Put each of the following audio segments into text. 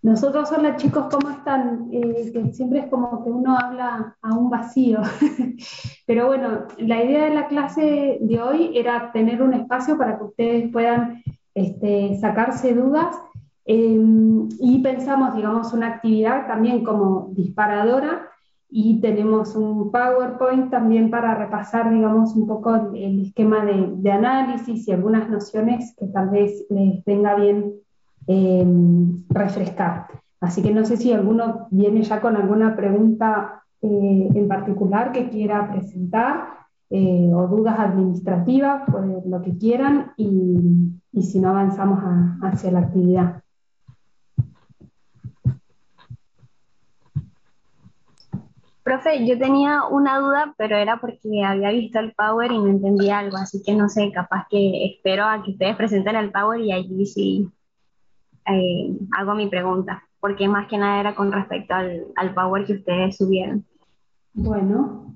Nosotros, hola chicos, ¿cómo están? Que siempre es como que uno habla a un vacío. Pero bueno, la idea de la clase de hoy era tener un espacio para que ustedes puedan sacarse dudas y pensamos, digamos, una actividad también como disparadora y tenemos un PowerPoint también para repasar, digamos, un poco el esquema de análisis y algunas nociones que tal vez les venga bien eh, refrescar. Así que no sé si alguno viene ya con alguna pregunta en particular que quiera presentar o dudas administrativas, pues lo que quieran y si no avanzamos hacia la actividad. Profe, yo tenía una duda, pero era porque había visto el Power y no entendía algo, así que no sé, capaz que espero a que ustedes presenten el Power y allí sí hago mi pregunta, porque más que nada era con respecto al Power que ustedes subieron. Bueno,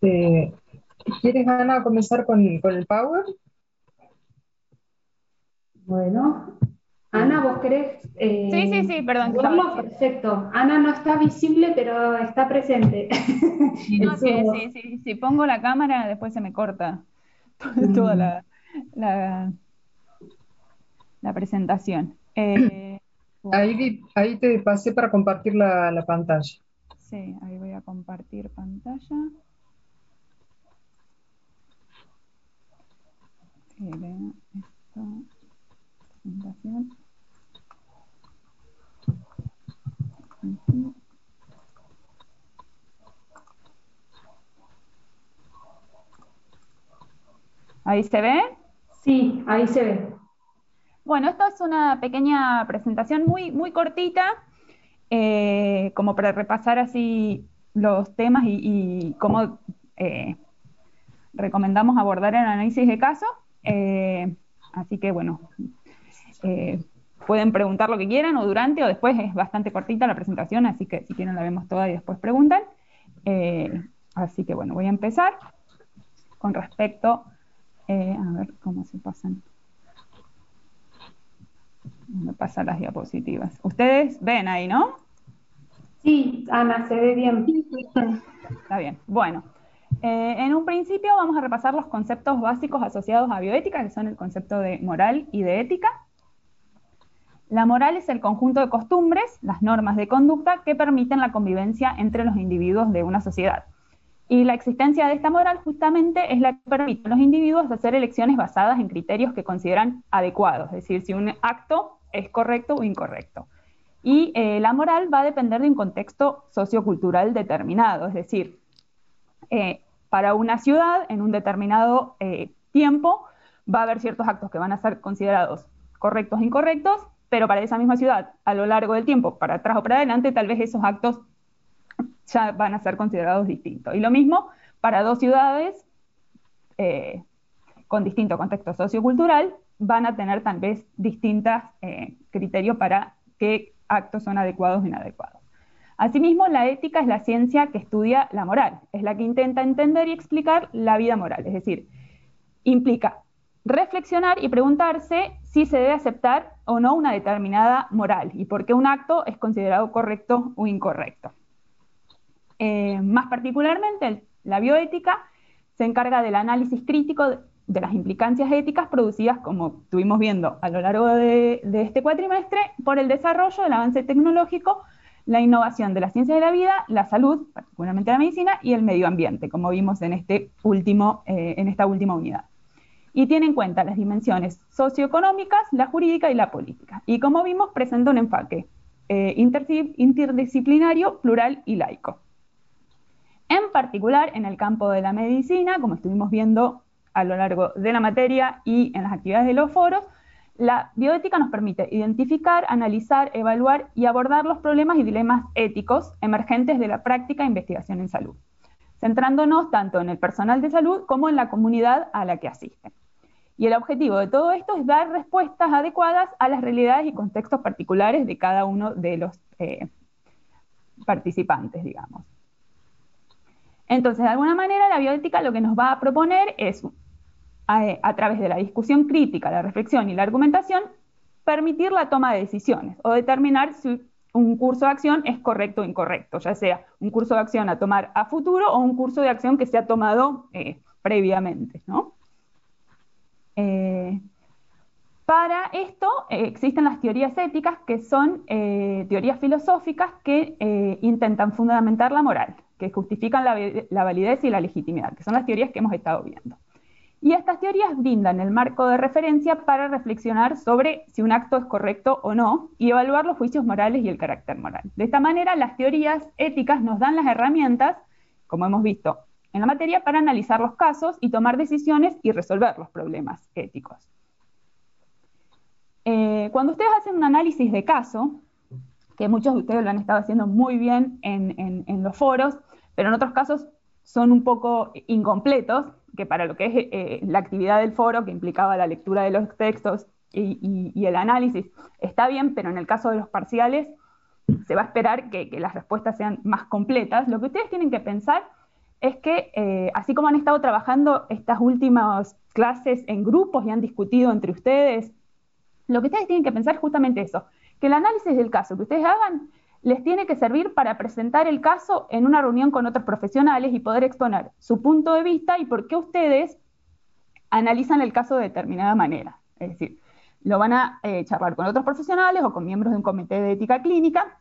Eh, ¿Quieres, Ana, comenzar con el Power? bueno. Ana, ¿vos querés Sí, sí, sí, perdón, que estaba. hacerlo? Perfecto. Ana no está visible, pero está presente Sí, no, en es que su... sí, sí, si pongo la cámara, después se me corta toda la, la presentación. Ahí, Bueno, ahí te pasé para compartir la pantalla. sí, ahí voy a compartir pantalla. Que vean esta presentación. Ujú. Ahí se ve. Sí, ahí se ve. Bueno, esto es una pequeña presentación muy, muy cortita, como para repasar así los temas y cómo eh, recomendamos abordar el análisis de caso. Así que bueno, eh, pueden preguntar lo que quieran o durante o después, es bastante cortita la presentación, así que si quieren la vemos toda y después preguntan. Así que bueno, voy a empezar con respecto, a ver cómo se pasan, me pasan las diapositivas. Ustedes ven ahí, ¿no? Sí, Ana, se ve bien. Está bien. Bueno, en un principio vamos a repasar los conceptos básicos asociados a bioética, que son el concepto de moral y de ética. La moral es el conjunto de costumbres, las normas de conducta que permiten la convivencia entre los individuos de una sociedad. Y la existencia de esta moral justamente es la que permite a los individuos hacer elecciones basadas en criterios que consideran adecuados, es decir, si un acto es correcto o incorrecto. Y la moral va a depender de un contexto sociocultural determinado, es decir, para una ciudad en un determinado tiempo va a haber ciertos actos que van a ser considerados correctos e incorrectos, pero para esa misma ciudad, a lo largo del tiempo, para atrás o para adelante, tal vez esos actos ya van a ser considerados distintos. Y lo mismo para dos ciudades eh, con distinto contexto sociocultural, van a tener tal vez distintos criterios para qué actos son adecuados o inadecuados. Asimismo, la ética es la ciencia que estudia la moral, es la que intenta entender y explicar la vida moral, es decir, implica reflexionar y preguntarse si se debe aceptar o no una determinada moral y por qué un acto es considerado correcto o incorrecto. Más particularmente, la bioética se encarga del análisis crítico de las implicancias éticas producidas, como estuvimos viendo a lo largo de este cuatrimestre, por el desarrollo, el avance tecnológico, la innovación de la ciencia de la vida, la salud, particularmente la medicina, y el medio ambiente, como vimos en esta última unidad. Y tiene en cuenta las dimensiones socioeconómicas, la jurídica y la política. Y como vimos, presenta un enfoque interdisciplinario, plural y laico. En particular, en el campo de la medicina, como estuvimos viendo a lo largo de la materia y en las actividades de los foros, la bioética nos permite identificar, analizar, evaluar y abordar los problemas y dilemas éticos emergentes de la práctica e investigación en salud, centrándonos tanto en el personal de salud como en la comunidad a la que asisten. Y el objetivo de todo esto es dar respuestas adecuadas a las realidades y contextos particulares de cada uno de los participantes, digamos. Entonces, de alguna manera, la bioética lo que nos va a proponer es, a través de la discusión crítica, la reflexión y la argumentación, permitir la toma de decisiones o determinar si un curso de acción es correcto o incorrecto, ya sea un curso de acción a tomar a futuro o un curso de acción que se ha tomado previamente, ¿no? Para esto existen las teorías éticas, que son teorías filosóficas que intentan fundamentar la moral, que justifican la validez y la legitimidad, que son las teorías que hemos estado viendo. Y estas teorías brindan el marco de referencia para reflexionar sobre si un acto es correcto o no y evaluar los juicios morales y el carácter moral. De esta manera, las teorías éticas nos dan las herramientas, como hemos visto en la materia, para analizar los casos y tomar decisiones y resolver los problemas éticos. Cuando ustedes hacen un análisis de caso, que muchos de ustedes lo han estado haciendo muy bien en los foros, pero en otros casos son un poco incompletos, que para lo que es la actividad del foro, que implicaba la lectura de los textos y el análisis, está bien, pero en el caso de los parciales se va a esperar que las respuestas sean más completas. Lo que ustedes tienen que pensar es que, así como han estado trabajando estas últimas clases en grupos y han discutido entre ustedes, lo que ustedes tienen que pensar es justamente eso, que el análisis del caso que ustedes hagan les tiene que servir para presentar el caso en una reunión con otros profesionales y poder exponer su punto de vista y por qué ustedes analizan el caso de determinada manera. Es decir, lo van a charlar con otros profesionales o con miembros de un comité de ética clínica,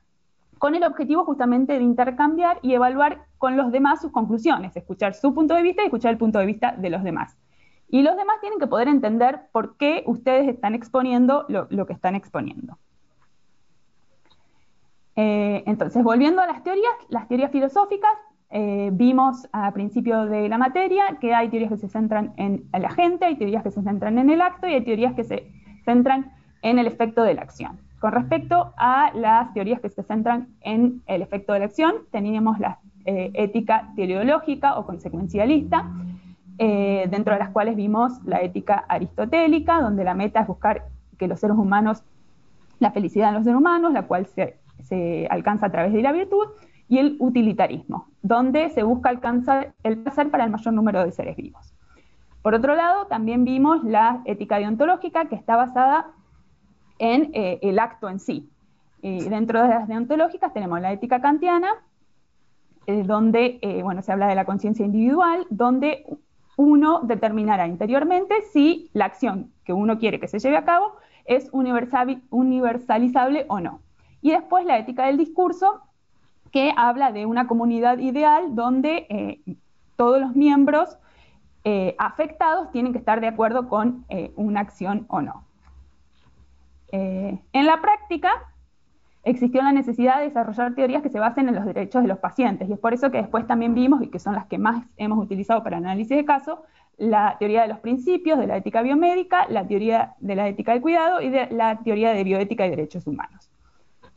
con el objetivo justamente de intercambiar y evaluar con los demás sus conclusiones, escuchar su punto de vista y escuchar el punto de vista de los demás. Y los demás tienen que poder entender por qué ustedes están exponiendo lo que están exponiendo. Entonces, volviendo a las teorías filosóficas, vimos a principio de la materia que hay teorías que se centran en el agente, hay teorías que se centran en el acto y hay teorías que se centran en el efecto de la acción. Con respecto a las teorías que se centran en el efecto de la acción, teníamos la ética teleológica o consecuencialista, dentro de las cuales vimos la ética aristotélica, donde la meta es buscar que los seres humanos, la felicidad de los seres humanos, la cual se alcanza a través de la virtud, y el utilitarismo, donde se busca alcanzar el placer para el mayor número de seres vivos. Por otro lado, también vimos la ética deontológica, que está basada en el acto en sí. Dentro de las deontológicas tenemos la ética kantiana, donde se habla de la conciencia individual, donde uno determinará interiormente si la acción que uno quiere que se lleve a cabo es universalizable o no. Y después la ética del discurso, que habla de una comunidad ideal donde todos los miembros afectados tienen que estar de acuerdo con una acción o no. En la práctica existió la necesidad de desarrollar teorías que se basen en los derechos de los pacientes, y es por eso que después también vimos, y que son las que más hemos utilizado para análisis de caso, la teoría de los principios, de la ética biomédica, la teoría de la ética del cuidado y de la teoría de bioética y derechos humanos.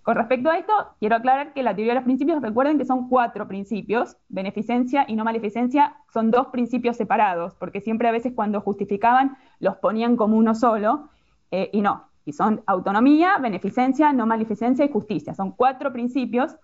Con respecto a esto, quiero aclarar que la teoría de los principios, recuerden que son 4 principios, beneficencia y no maleficencia son 2 principios separados, porque siempre a veces cuando justificaban los ponían como uno solo, y no, y son autonomía, beneficencia, no maleficencia y justicia, son 4 principios,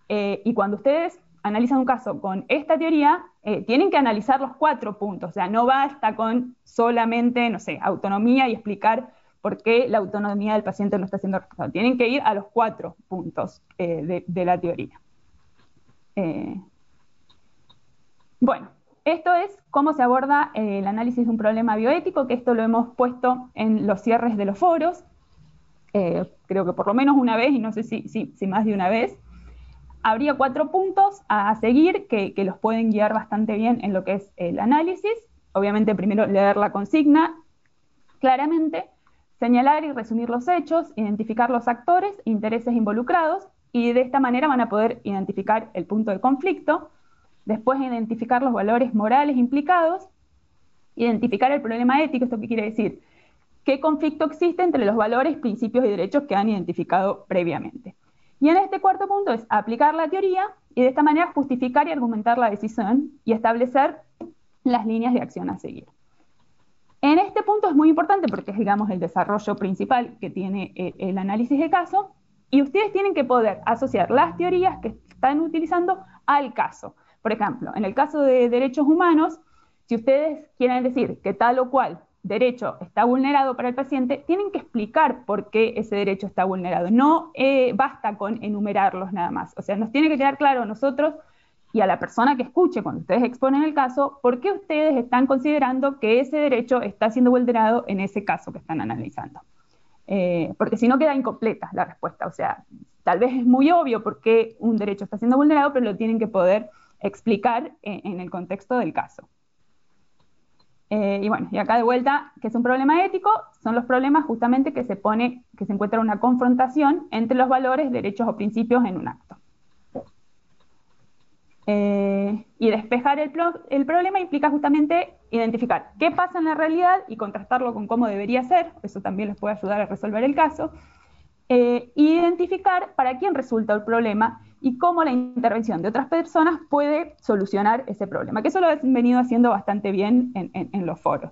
y cuando ustedes analizan un caso con esta teoría, tienen que analizar los 4 puntos, o sea, no basta con solamente, no sé, autonomía y explicar por qué la autonomía del paciente no está siendo respetada. Tienen que ir a los 4 puntos de la teoría. Bueno, esto es cómo se aborda el análisis de un problema bioético, que esto lo hemos puesto en los cierres de los foros, creo que por lo menos una vez, y no sé si más de una vez. Habría 4 puntos a seguir que los pueden guiar bastante bien en lo que es el análisis. Obviamente, primero leer la consigna claramente, señalar y resumir los hechos, identificar los actores, intereses involucrados, y de esta manera van a poder identificar el punto de conflicto, después identificar los valores morales implicados, identificar el problema ético. ¿Esto qué quiere decir? ¿Qué conflicto existe entre los valores, principios y derechos que han identificado previamente? Y en este 4º punto es aplicar la teoría y de esta manera justificar y argumentar la decisión y establecer las líneas de acción a seguir. En este punto es muy importante porque es, digamos, el desarrollo principal que tiene el análisis de caso, y ustedes tienen que poder asociar las teorías que están utilizando al caso. Por ejemplo, en el caso de derechos humanos, si ustedes quieren decir que tal o cual derecho está vulnerado para el paciente, tienen que explicar por qué ese derecho está vulnerado. No basta con enumerarlos nada más. O sea, nos tiene que quedar claro a nosotros y a la persona que escuche cuando ustedes exponen el caso, por qué ustedes están considerando que ese derecho está siendo vulnerado en ese caso que están analizando. Porque si no queda incompleta la respuesta. O sea, tal vez es muy obvio por qué un derecho está siendo vulnerado, pero lo tienen que poder explicar en el contexto del caso. Y bueno, y acá de vuelta, ¿qué es un problema ético? Son los problemas justamente que se encuentra una confrontación entre los valores, derechos o principios en un acto. Y despejar el problema implica justamente identificar qué pasa en la realidad y contrastarlo con cómo debería ser, eso también les puede ayudar a resolver el caso, identificar para quién resulta el problema y cómo la intervención de otras personas puede solucionar ese problema, que eso lo han venido haciendo bastante bien en los foros.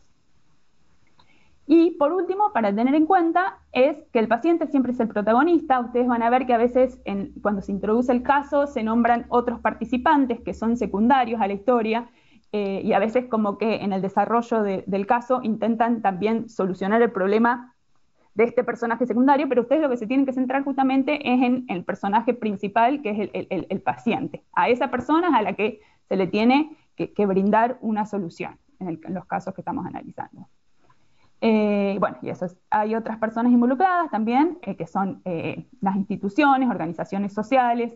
Y por último, para tener en cuenta, es que el paciente siempre es el protagonista. Ustedes van a ver que a veces cuando se introduce el caso se nombran otros participantes que son secundarios a la historia, y a veces como que en el desarrollo del caso intentan también solucionar el problema de este personaje secundario, pero ustedes lo que se tienen que centrar justamente es en el personaje principal, que es el paciente. A esa persona es a la que se le tiene que brindar una solución en los casos que estamos analizando. Bueno, y eso hay otras personas involucradas también, que son las instituciones, organizaciones sociales,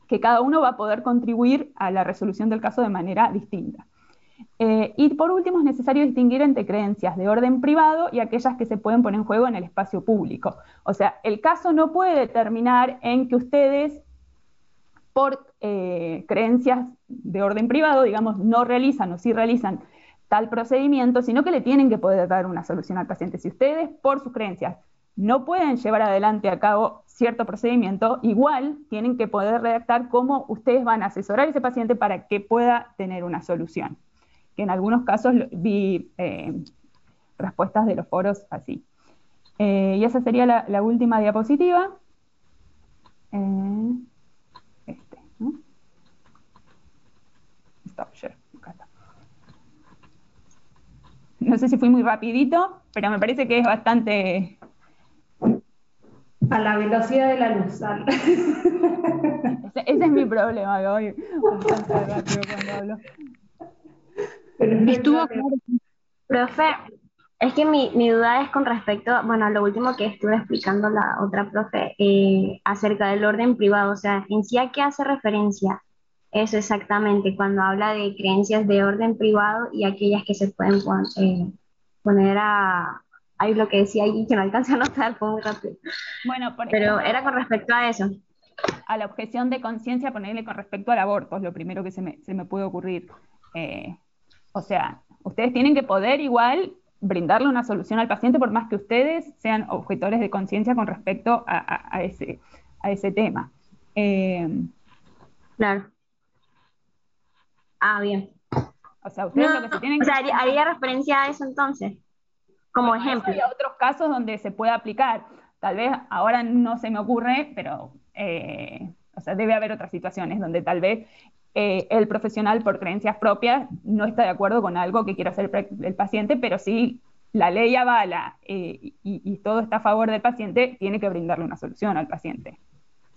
que cada uno va a poder contribuir a la resolución del caso de manera distinta. Y por último, es necesario distinguir entre creencias de orden privado y aquellas que se pueden poner en juego en el espacio público. O sea, el caso no puede terminar en que ustedes, por creencias de orden privado, digamos, no realizan o sí realizan tal procedimiento, sino que le tienen que poder dar una solución al paciente. Si ustedes, por sus creencias, no pueden llevar adelante a cabo cierto procedimiento, igual tienen que poder redactar cómo ustedes van a asesorar a ese paciente para que pueda tener una solución. Que en algunos casos vi respuestas de los foros así. Y esa sería la última diapositiva. ¿No? Stop share. Acá está. No sé si fui muy rapidito, pero me parece que es bastante... A la velocidad de la luz. Ese es mi problema, que voy bastante rápido cuando hablo. Pero no estuvo claro. Profe, es que mi duda es con respecto, bueno, a lo último que estuve explicando la otra profe, acerca del orden privado. O sea, en sí, ¿a qué hace referencia eso exactamente cuando habla de creencias de orden privado y aquellas que se pueden poner a... Ahí lo que decía allí, que no alcancé a notar, fue muy rápido. Bueno, Pero era con respecto a eso. A la objeción de conciencia, ponerle con respecto al aborto, es lo primero que se me puede ocurrir. O sea, ustedes tienen que poder igual brindarle una solución al paciente, por más que ustedes sean objetores de conciencia con respecto a ese tema. Claro. Ah, bien. O sea, ustedes lo que se tienen que... O sea, haría referencia a eso entonces, como ejemplo. Hay otros casos donde se puede aplicar. Tal vez ahora no se me ocurre, pero o sea, debe haber otras situaciones donde tal vez el profesional, por creencias propias, no está de acuerdo con algo que quiera hacer el paciente, pero si la ley avala y todo está a favor del paciente, tiene que brindarle una solución al paciente.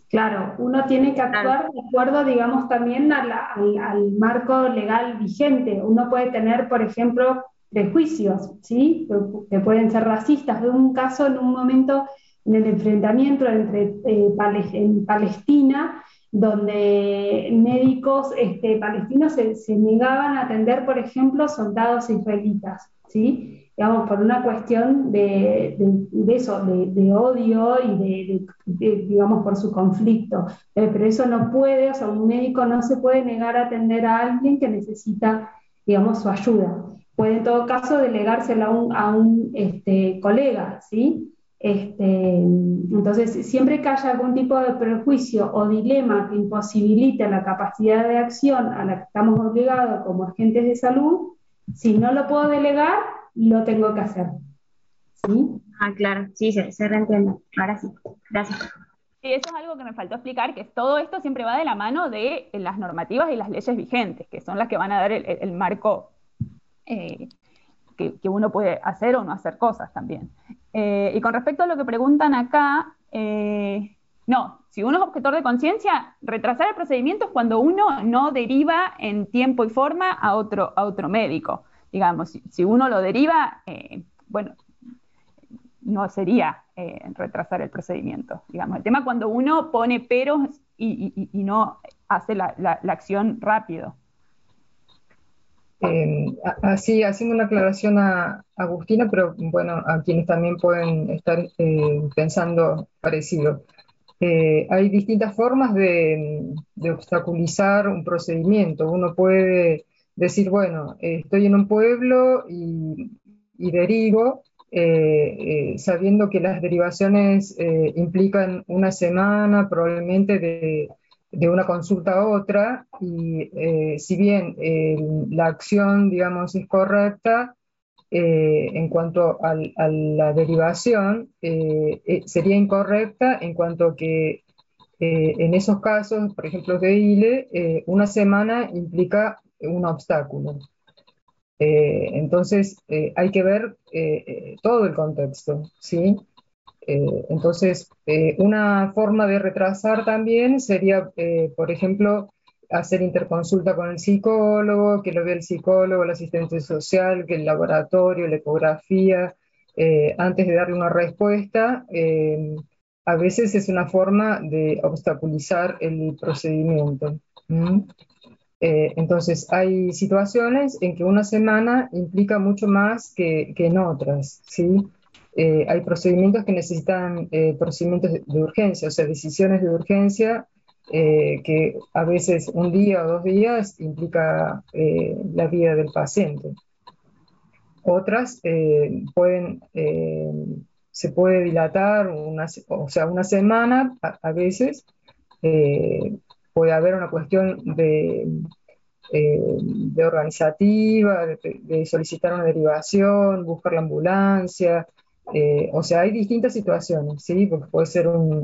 Claro, uno tiene que actuar de acuerdo, digamos, también al marco legal vigente. Uno puede tener, por ejemplo, prejuicios, ¿sí? Que pueden ser racistas. De un caso, en un momento, en el enfrentamiento entre en Palestina, donde médicos palestinos se negaban a atender, por ejemplo, soldados israelitas, ¿sí? Digamos, por una cuestión de eso, de odio y digamos, por su conflicto. Pero eso no puede, o sea, un médico no se puede negar a atender a alguien que necesita, digamos, su ayuda. Puede en todo caso delegárselo a un colega, ¿sí? Entonces, siempre que haya algún tipo de prejuicio o dilema que imposibilite la capacidad de acción a la que estamos obligados como agentes de salud, si no lo puedo delegar, lo tengo que hacer. ¿Sí? Ah, claro, sí, se reentiende. Ahora sí, gracias. Sí, eso es algo que me faltó explicar, que todo esto siempre va de la mano de las normativas y las leyes vigentes, que son las que van a dar el marco que uno puede hacer o no hacer cosas también. Y con respecto a lo que preguntan acá, no, si uno es objetor de conciencia, retrasar el procedimiento es cuando uno no deriva en tiempo y forma a otro médico. Digamos, si uno lo deriva, bueno, no sería retrasar el procedimiento. Digamos, el tema es cuando uno pone peros y no hace la acción rápido. Así, haciendo una aclaración a Agustina, pero bueno, a quienes también pueden estar pensando parecido. Hay distintas formas de obstaculizar un procedimiento. Uno puede decir, bueno, estoy en un pueblo y derivo, sabiendo que las derivaciones implican una semana probablemente de una consulta a otra, y si bien la acción, digamos, es correcta, en cuanto a la derivación, sería incorrecta en cuanto a que en esos casos, por ejemplo, de ILE, una semana implica un obstáculo. Entonces, hay que ver todo el contexto, ¿sí? Entonces, una forma de retrasar también sería, por ejemplo, hacer interconsulta con el psicólogo, que lo vea el psicólogo, el asistente social, que el laboratorio, la ecografía, antes de darle una respuesta. A veces es una forma de obstaculizar el procedimiento. ¿Mm? Entonces, hay situaciones en que una semana implica mucho más que en otras, ¿sí? Hay procedimientos que necesitan procedimientos de urgencia, o sea, decisiones de urgencia, que a veces un día o 2 días implica la vida del paciente. Otras se puede dilatar, o sea, una semana a veces. eh, Puede haber una cuestión de organizativa, de solicitar una derivación, buscar la ambulancia, o sea, hay distintas situaciones, ¿sí? Porque puede ser un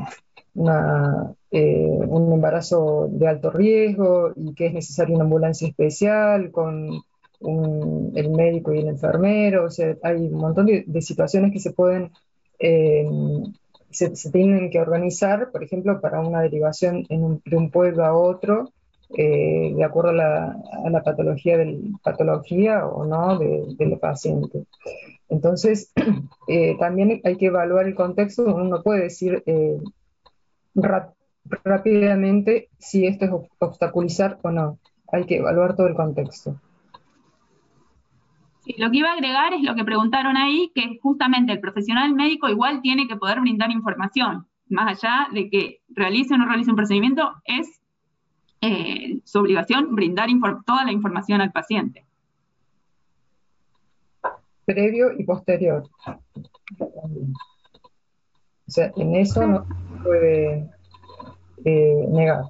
embarazo de alto riesgo y que es necesaria una ambulancia especial con el médico y el enfermero, o sea, hay un montón de situaciones que se pueden, eh, se tienen que organizar, por ejemplo, para una derivación de un pueblo a otro, de acuerdo a la patología o no del paciente. Entonces, también hay que evaluar el contexto. Uno no puede decir rápidamente si esto es obstaculizar o no. Hay que evaluar todo el contexto. Sí, lo que iba a agregar es lo que preguntaron ahí, que justamente el profesional médico igual tiene que poder brindar información, más allá de que realice o no realice un procedimiento, es su obligación brindar toda la información al paciente. Previo y posterior. O sea, en eso no se puede negar.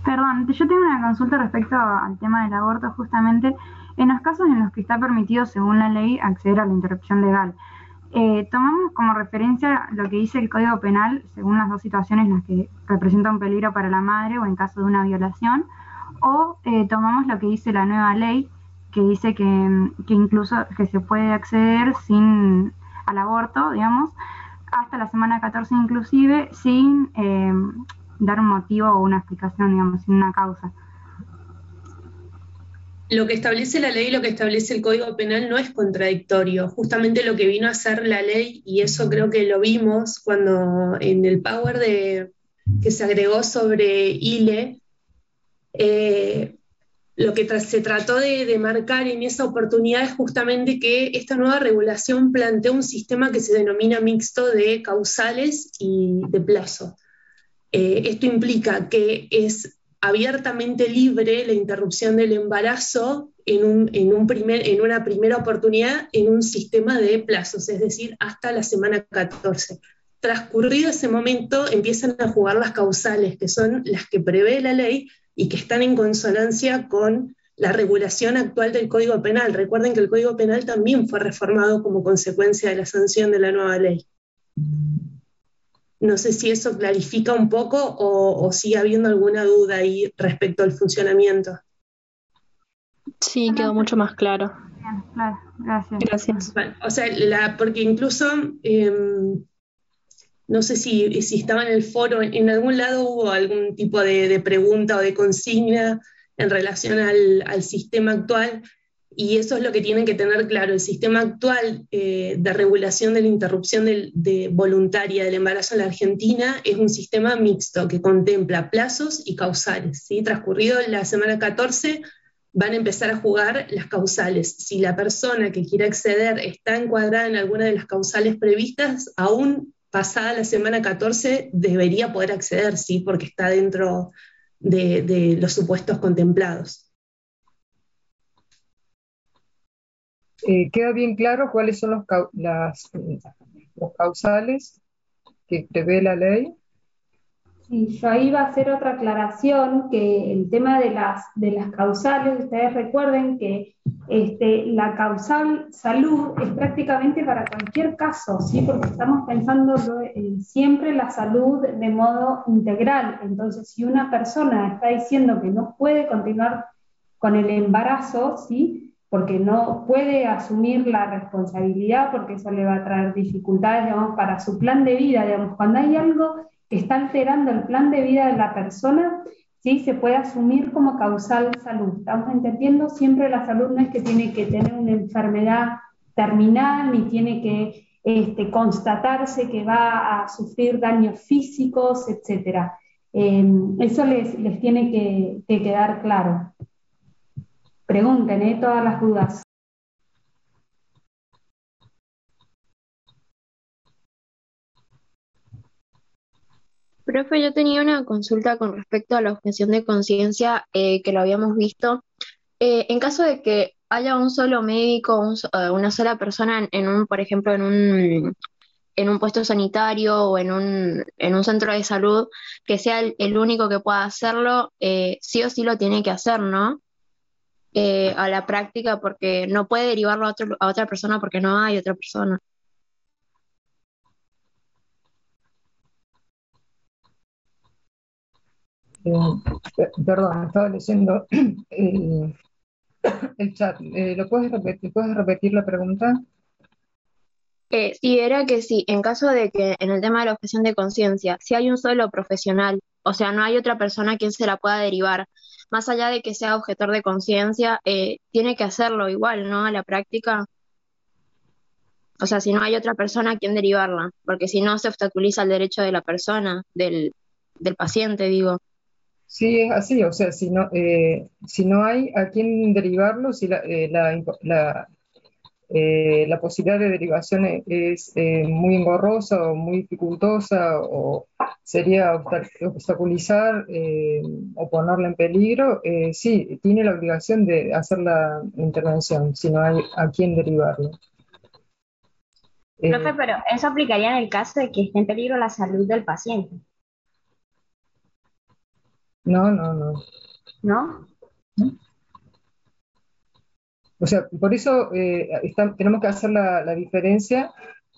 Perdón, yo tengo una consulta respecto al tema del aborto, justamente en los casos en los que está permitido, según la ley, acceder a la interrupción legal. Tomamos como referencia lo que dice el Código Penal, según las dos situaciones en las que representa un peligro para la madre o en caso de una violación, o tomamos lo que dice la nueva ley, que dice que incluso que se puede acceder al aborto, digamos, hasta la semana 14 inclusive, sin dar un motivo o una explicación, digamos, sin una causa. Lo que establece la ley y lo que establece el Código Penal no es contradictorio. Justamente lo que vino a hacer la ley, y eso creo que lo vimos cuando en el Power que se agregó sobre ILE, lo que se trató de marcar en esa oportunidad es justamente que esta nueva regulación plantea un sistema que se denomina mixto de causales y de plazo. Esto implica que es abiertamente libre la interrupción del embarazo en una primera oportunidad en un sistema de plazos, es decir, hasta la semana 14. Transcurrido ese momento empiezan a jugar las causales, que son las que prevé la ley y que están en consonancia con la regulación actual del Código Penal. Recuerden que el Código Penal también fue reformado como consecuencia de la sanción de la nueva ley. No sé si eso clarifica un poco o sigue habiendo alguna duda ahí respecto al funcionamiento. Sí, quedó mucho más claro. Bien, claro, gracias. Gracias. Bueno, o sea, porque incluso, no sé si estaba en el foro, en algún lado hubo algún tipo de pregunta o de consigna en relación al sistema actual, y eso es lo que tienen que tener claro. El sistema actual de regulación de la interrupción voluntaria del embarazo en la Argentina es un sistema mixto que contempla plazos y causales, ¿sí? Transcurrido la semana 14 van a empezar a jugar las causales. Si la persona que quiera acceder está encuadrada en alguna de las causales previstas, aún pasada la semana 14 debería poder acceder, ¿sí? Porque está dentro de los supuestos contemplados. ¿Queda bien claro cuáles son los causales que prevé la ley? Sí, yo ahí iba a hacer otra aclaración, que el tema de las causales, ustedes recuerden que la causal salud es prácticamente para cualquier caso, ¿sí? Porque estamos pensando siempre la salud de modo integral. Entonces, si una persona está diciendo que no puede continuar con el embarazo, ¿sí? Porque no puede asumir la responsabilidad, porque eso le va a traer dificultades, digamos, para su plan de vida, digamos, cuando hay algo que está alterando el plan de vida de la persona, ¿sí? Se puede asumir como causal salud. Estamos entendiendo, siempre la salud no es que tiene que tener una enfermedad terminal, ni tiene que constatarse que va a sufrir daños físicos, etc. Eso les tiene que quedar claro. Pregunten, todas las dudas. Profe, yo tenía una consulta con respecto a la objeción de conciencia que lo habíamos visto. En caso de que haya un solo médico, una sola persona por ejemplo, en un puesto sanitario o en un centro de salud, que sea el único que pueda hacerlo, sí o sí lo tiene que hacer, ¿no? A la práctica, porque no puede derivarlo a otra persona porque no hay otra persona. Perdón, estaba leyendo el chat. ¿Puedes repetir la pregunta? Sí, era que sí, en caso de que en el tema de la objeción de conciencia, si hay un solo profesional, o sea, no hay otra persona a quien se la pueda derivar, más allá de que sea objetor de conciencia, tiene que hacerlo igual, ¿no? A la práctica. O sea, si no hay otra persona a quien derivarla, porque si no se obstaculiza el derecho de la persona, del paciente, digo. Sí, es así, o sea, si no hay a quién derivarlo, si la posibilidad de derivación es muy engorrosa o muy dificultosa o sería obstaculizar o ponerla en peligro, sí, tiene la obligación de hacer la intervención, si no hay a quién derivarlo. Profe, pero eso aplicaría en el caso de que esté en peligro la salud del paciente, No, no, no. ¿no? O sea, por eso tenemos que hacer la diferencia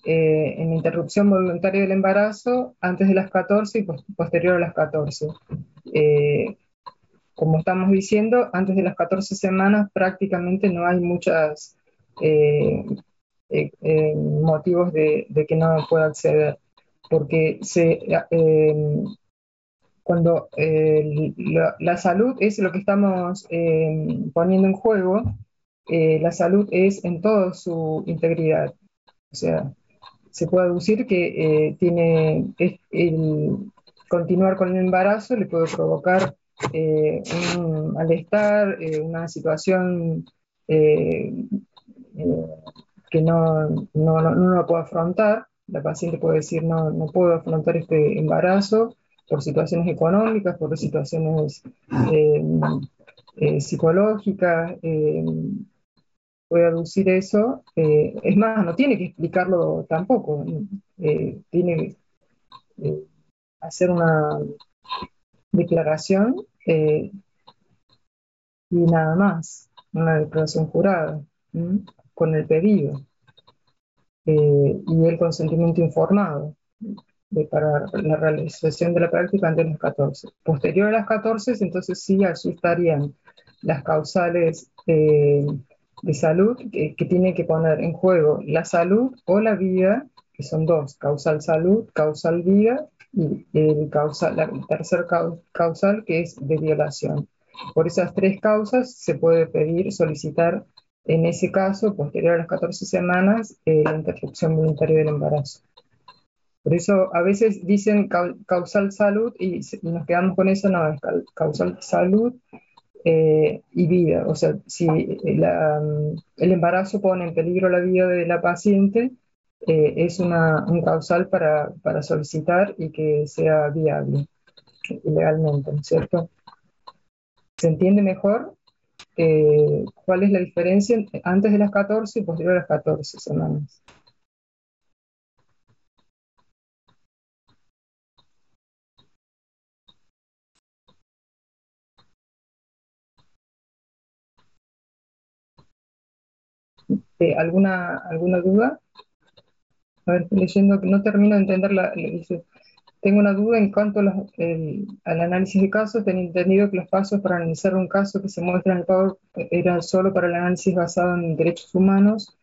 en interrupción voluntaria del embarazo antes de las 14 y posterior a las 14. Eh, Como estamos diciendo, antes de las 14 semanas prácticamente no hay muchos motivos de que no pueda acceder, porque cuando la salud es lo que estamos poniendo en juego, la salud es en toda su integridad. O sea, se puede aducir que el continuar con el embarazo le puede provocar un malestar, una situación eh, eh, que no lo puede afrontar. La paciente puede decir, no, no puedo afrontar este embarazo por situaciones económicas, por situaciones eh, psicológicas, puede aducir eso. Es más, no tiene que explicarlo tampoco, tiene que hacer una declaración y nada más, una declaración jurada, ¿m? Con el pedido y el consentimiento informado para la realización de la práctica antes de las 14. Posterior a las 14, entonces sí, allí estarían las causales de salud que tienen que poner en juego la salud o la vida, que son dos: causal salud, causal vida, y la tercer causal, que es de violación. Por esas tres causas se puede pedir, solicitar, en ese caso, posterior a las 14 semanas, la interrupción voluntaria del embarazo. Por eso a veces dicen causal salud y nos quedamos con eso. No, es causal salud y vida. O sea, si el embarazo pone en peligro la vida de la paciente, es un causal para solicitar y que sea viable legalmente, ¿no es cierto? ¿Se entiende mejor cuál es la diferencia antes de las 14 y posterior a las 14 semanas? ¿Alguna duda? A ver, estoy leyendo, que no termino de entender dice, tengo una duda en cuanto al análisis de casos. Tenía entendido que los pasos para analizar un caso que se muestra en el PowerPoint eran solo para el análisis basado en derechos humanos,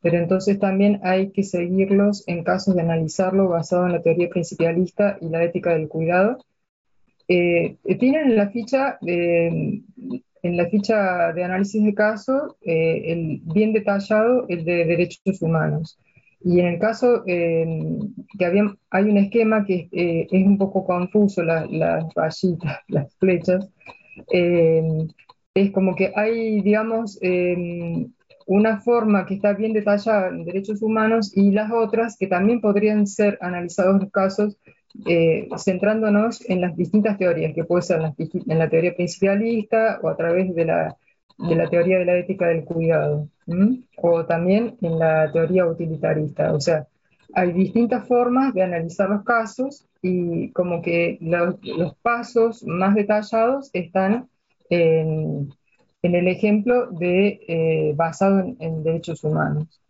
pero entonces también hay que seguirlos en casos de analizarlo basado en la teoría principialista y la ética del cuidado. Tienen en la ficha de análisis de caso bien detallado el de derechos humanos. Y en el caso hay un esquema que es un poco confuso, las rayitas, las flechas. eh, es como que hay, digamos, una forma que está bien detallada en derechos humanos y las otras que también podrían ser analizados los casos centrándonos en las distintas teorías, que puede ser en la teoría principialista o a través de la teoría de la ética del cuidado, o también en la teoría utilitarista. O sea, hay distintas formas de analizar los casos y como que los pasos más detallados están en el ejemplo basado en derechos humanos.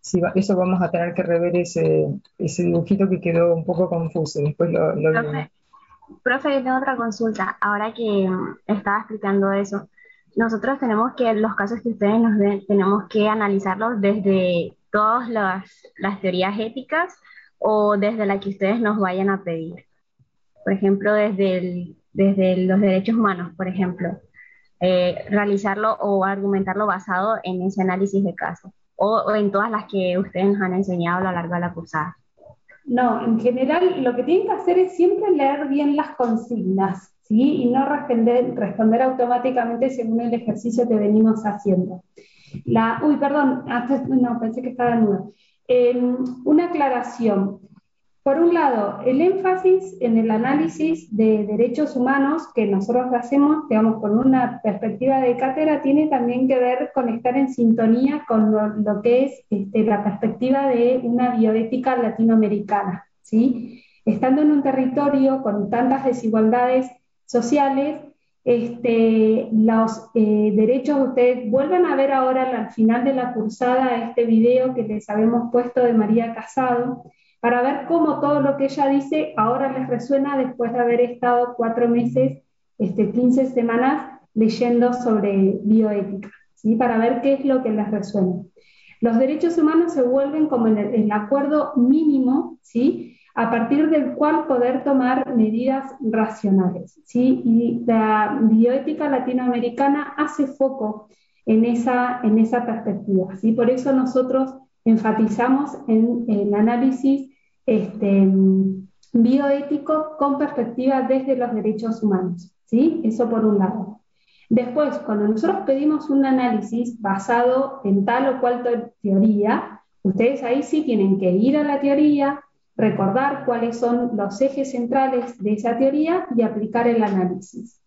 Sí, eso vamos a tener que rever ese dibujito que quedó un poco confuso. Después lo vemos. Profe, yo tengo otra consulta. Ahora que estaba explicando eso, nosotros tenemos que, los casos que ustedes nos den, tenemos que analizarlos desde todas las teorías éticas o desde la que ustedes nos vayan a pedir. Por ejemplo, desde los derechos humanos, por ejemplo, realizarlo o argumentarlo basado en ese análisis de caso o en todas las que ustedes nos han enseñado a lo largo de la cursada. No, en general lo que tienen que hacer es siempre leer bien las consignas, ¿sí? Y no responder automáticamente según el ejercicio que venimos haciendo. Uy, perdón, antes, no, pensé que estaba en duda. Una aclaración. Por un lado, el énfasis en el análisis de derechos humanos que nosotros hacemos, digamos, con una perspectiva de cátedra, tiene también que ver con estar en sintonía con lo que es la perspectiva de una bioética latinoamericana, ¿sí? Estando en un territorio con tantas desigualdades sociales, los derechos, ustedes vuelvan a ver ahora al final de la cursada este video que les habíamos puesto de María Casado, para ver cómo todo lo que ella dice ahora les resuena después de haber estado 4 meses, 15 semanas leyendo sobre bioética, ¿sí? Para ver qué es lo que les resuena. Los derechos humanos se vuelven como el acuerdo mínimo, ¿sí? A partir del cual poder tomar medidas racionales, ¿sí? Y la bioética latinoamericana hace foco en esa perspectiva, ¿sí? Por eso nosotros enfatizamos en el análisis bioético con perspectiva desde los derechos humanos, ¿sí? Eso por un lado. Después, cuando nosotros pedimos un análisis basado en tal o cual teoría, ustedes ahí sí tienen que ir a la teoría, recordar cuáles son los ejes centrales de esa teoría y aplicar el análisis.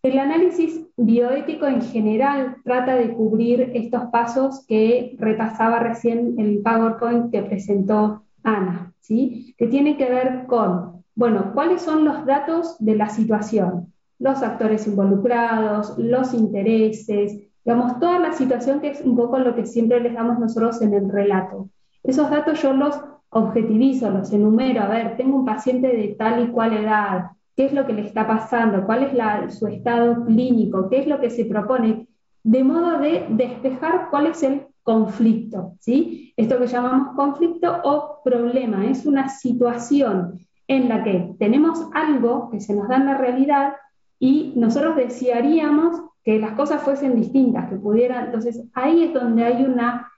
El análisis bioético en general trata de cubrir estos pasos que repasaba recién el PowerPoint que presentó Ana, ¿sí? Que tiene que ver con, bueno, cuáles son los datos de la situación, los actores involucrados, los intereses, digamos, toda la situación que es un poco lo que siempre les damos nosotros en el relato. Esos datos yo los objetivizo, los enumero, a ver, tengo un paciente de tal y cual edad, qué es lo que le está pasando, cuál es su estado clínico, qué es lo que se propone, de modo de despejar cuál es el conflicto, ¿sí? Esto que llamamos conflicto o problema, es una situación en la que tenemos algo que se nos da en la realidad y nosotros desearíamos que las cosas fuesen distintas, que pudieran, entonces ahí es donde hay una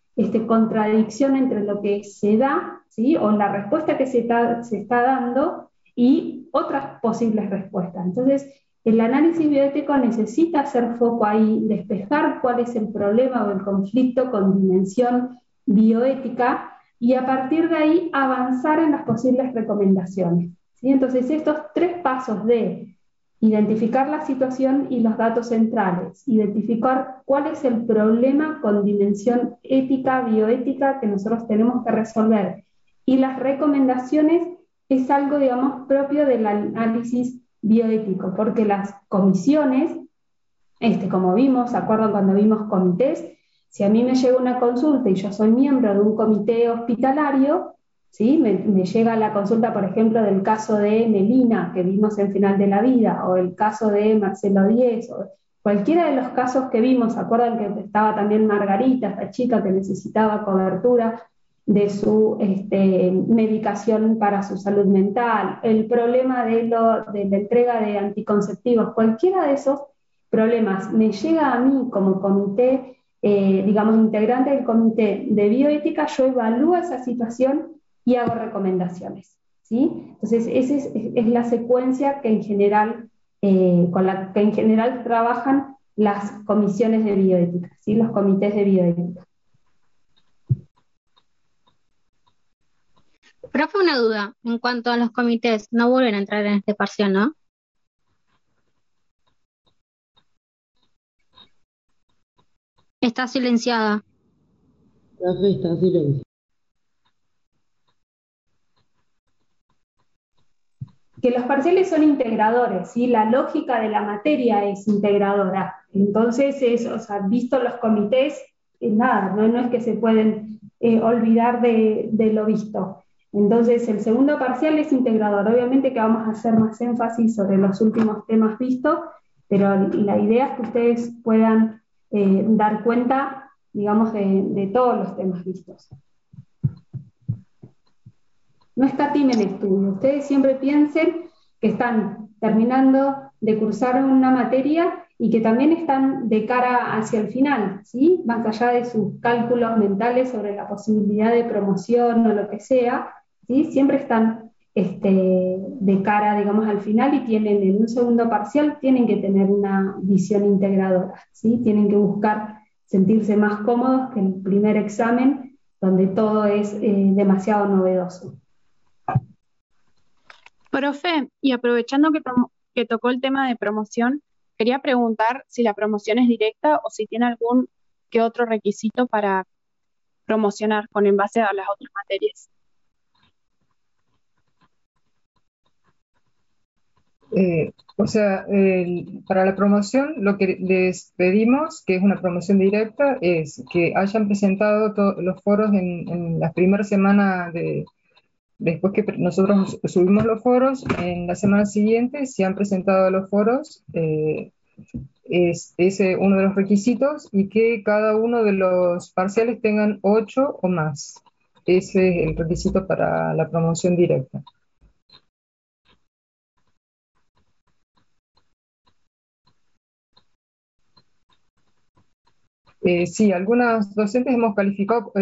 contradicción entre lo que se da, ¿sí? O la respuesta que se está dando y otras posibles respuestas. Entonces, el análisis bioético necesita hacer foco ahí, despejar cuál es el problema o el conflicto con dimensión bioética y a partir de ahí avanzar en las posibles recomendaciones, ¿sí? Entonces, estos tres pasos de identificar la situación y los datos centrales, identificar cuál es el problema con dimensión ética, bioética que nosotros tenemos que resolver y las recomendaciones es algo, digamos, propio del análisis bioético, porque las comisiones, como vimos, ¿se acuerdan cuando vimos comités? Si a mí me llega una consulta y yo soy miembro de un comité hospitalario, ¿sí? Me llega la consulta, por ejemplo, del caso de Melina, que vimos en Final de la Vida, o el caso de Marcelo Díez, o cualquiera de los casos que vimos, ¿se acuerdan que estaba también Margarita, esta chica que necesitaba cobertura de su medicación para su salud mental, el problema de la entrega de anticonceptivos, cualquiera de esos problemas me llega a mí como comité, digamos, integrante del comité de bioética, yo evalúo esa situación y hago recomendaciones, ¿sí? Entonces, esa es la secuencia que en general, con la que en general trabajan las comisiones de bioética, ¿sí? Los comités de bioética. Profe, una duda. En cuanto a los comités, no vuelven a entrar en este parcial, ¿no? Está silenciada. Profe, está silencio. Que los parciales son integradores, ¿sí? La lógica de la materia es integradora. Entonces, o sea, visto los comités, nada, no es que se pueden olvidar de lo visto. Entonces, el segundo parcial es integrador. Obviamente que vamos a hacer más énfasis sobre los últimos temas vistos, pero la idea es que ustedes puedan dar cuenta, digamos, de todos los temas vistos. No escatimen estudio. Ustedes siempre piensen que están terminando de cursar una materia y que también están de cara hacia el final, ¿sí? Más allá de sus cálculos mentales sobre la posibilidad de promoción o lo que sea, ¿sí? Siempre están de cara, digamos, al final y tienen en un segundo parcial, tienen que tener una visión integradora, ¿sí? Tienen que buscar sentirse más cómodos que el primer examen, donde todo es demasiado novedoso. Profe, y aprovechando que tocó el tema de promoción, quería preguntar si la promoción es directa o si tiene algún que otro requisito para promocionar con en base a las otras materias. Para la promoción lo que les pedimos, que es una promoción directa, es que hayan presentado los foros en la primera semana después que nosotros subimos los foros. En la semana siguiente, si han presentado los foros, es ese uno de los requisitos, y que cada uno de los parciales tengan 8 o más. Ese es el requisito para la promoción directa. Sí, algunos docentes hemos calificado,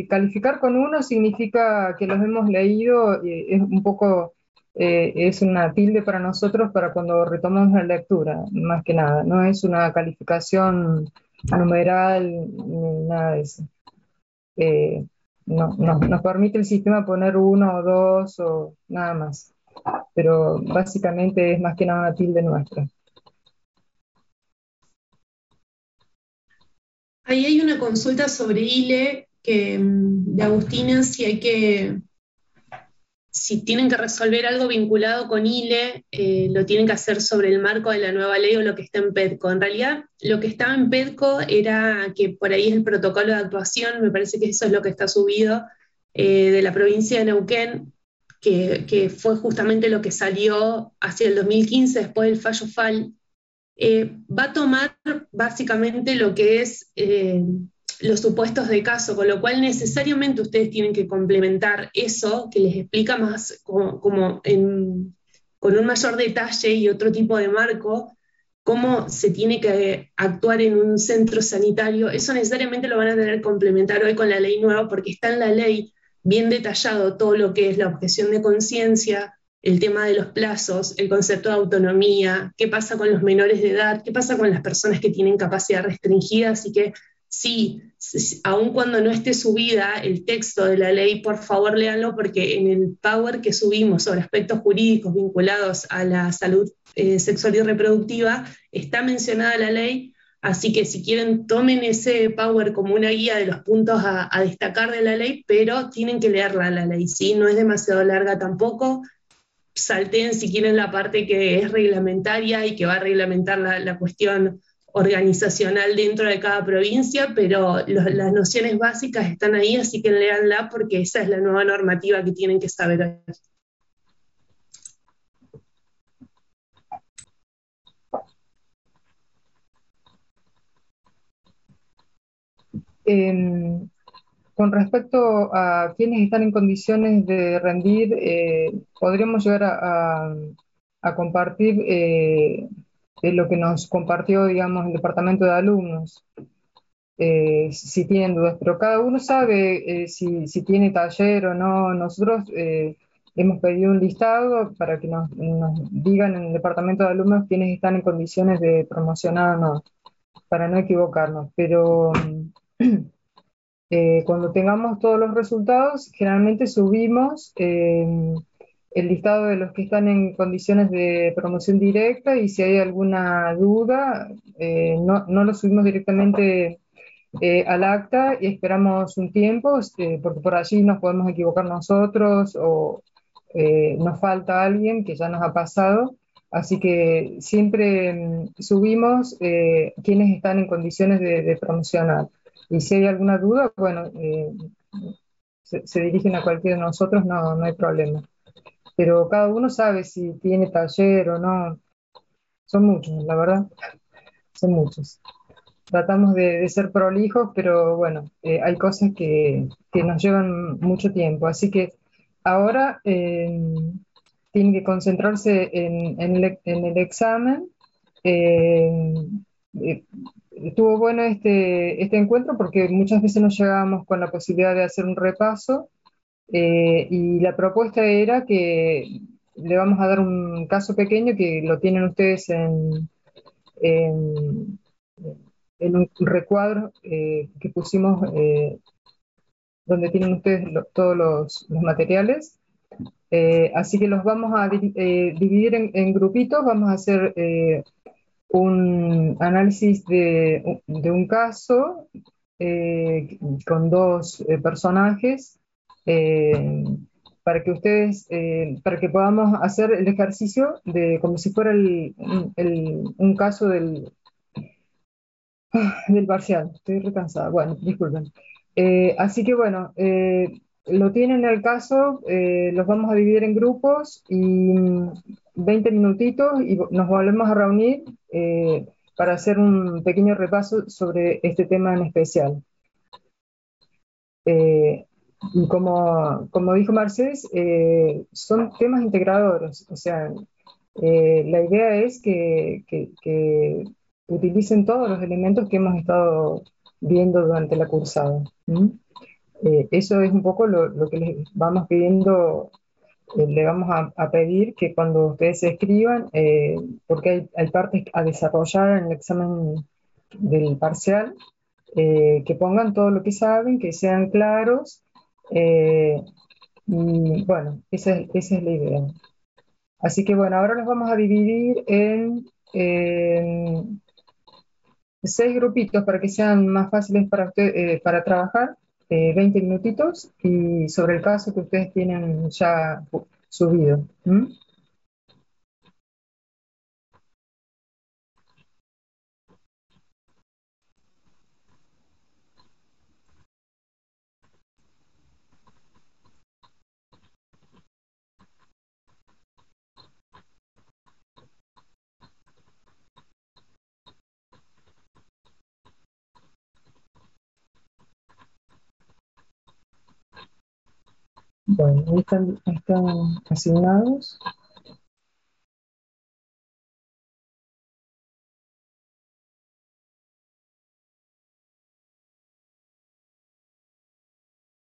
calificar con 1 significa que los hemos leído, es un poco, es una tilde para nosotros para cuando retomamos la lectura, más que nada, no es una calificación numeral ni nada de eso. No, nos permite el sistema poner 1 o 2 o nada más, pero básicamente es más que nada una tilde nuestra. Ahí hay una consulta sobre ILE de Agustina, si si tienen que resolver algo vinculado con ILE, lo tienen que hacer sobre el marco de la nueva ley o lo que está en PEDCO. En realidad, lo que estaba en PEDCO era que por ahí es el protocolo de actuación, me parece que eso es lo que está subido, de la provincia de Neuquén, que fue justamente lo que salió hacia el 2015, después del fallo FAL. Va a tomar básicamente lo que es los supuestos de caso, con lo cual necesariamente ustedes tienen que complementar eso que les explica más con un mayor detalle y otro tipo de marco, cómo se tiene que actuar en un centro sanitario. Eso necesariamente lo van a tener que complementar hoy con la ley nueva, porque está en la ley bien detallado todo lo que es la objeción de conciencia, el tema de los plazos, el concepto de autonomía, qué pasa con los menores de edad, qué pasa con las personas que tienen capacidad restringida. Así que sí, aun cuando no esté subida el texto de la ley, por favor léanlo, porque en el Power que subimos sobre aspectos jurídicos vinculados a la salud sexual y reproductiva, está mencionada la ley. Así que si quieren, tomen ese Power como una guía de los puntos a destacar de la ley, pero tienen que leerla la ley, ¿sí? No es demasiado larga tampoco. Salteen si quieren la parte que es reglamentaria y que va a reglamentar la cuestión organizacional dentro de cada provincia, pero las nociones básicas están ahí, así que léanla porque esa es la nueva normativa que tienen que saber hoy. Con respecto a quienes están en condiciones de rendir, podríamos llegar a compartir lo que nos compartió, digamos, el departamento de alumnos, si tienen dudas, pero cada uno sabe si tiene taller o no. Nosotros hemos pedido un listado para que nos digan en el departamento de alumnos quiénes están en condiciones de promocionar o no, para no equivocarnos, pero cuando tengamos todos los resultados, generalmente subimos el listado de los que están en condiciones de promoción directa, y si hay alguna duda, no lo subimos directamente al acta y esperamos un tiempo, porque por allí nos podemos equivocar nosotros o nos falta alguien, que ya nos ha pasado. Así que siempre subimos quienes están en condiciones de promocionar. Y si hay alguna duda, bueno, se dirigen a cualquiera de nosotros, no hay problema. Pero cada uno sabe si tiene taller o no. Son muchos, la verdad, son muchos. Tratamos de ser prolijos, pero bueno, hay cosas que nos llevan mucho tiempo. Así que ahora tienen que concentrarse en el examen. Estuvo bueno este encuentro porque muchas veces nos llegábamos con la posibilidad de hacer un repaso, y la propuesta era que le vamos a dar un caso pequeño que lo tienen ustedes en, en un recuadro que pusimos, donde tienen ustedes todos los materiales. Así que los vamos a dividir en grupitos. Vamos a hacer un análisis de un caso con dos personajes, para que ustedes, para que podamos hacer el ejercicio de como si fuera un caso del parcial. Estoy recansada. Bueno, disculpen. Así que bueno, lo tienen el caso, los vamos a dividir en grupos y 20 minutitos y nos volvemos a reunir para hacer un pequeño repaso sobre este tema en especial. Y como dijo Mercedes, son temas integradores, o sea, la idea es que utilicen todos los elementos que hemos estado viendo durante la cursada. Eso es un poco lo que les vamos pidiendo. Le vamos a pedir que cuando ustedes se escriban, porque hay partes a desarrollar en el examen del parcial, que pongan todo lo que saben, que sean claros, y bueno, esa es la idea. Así que bueno, ahora los vamos a dividir en 6 grupitos para que sean más fáciles para usted, para trabajar. 20 minutitos y sobre el caso que ustedes tienen ya subido. ¿Mm? Bueno, ahí están asignados.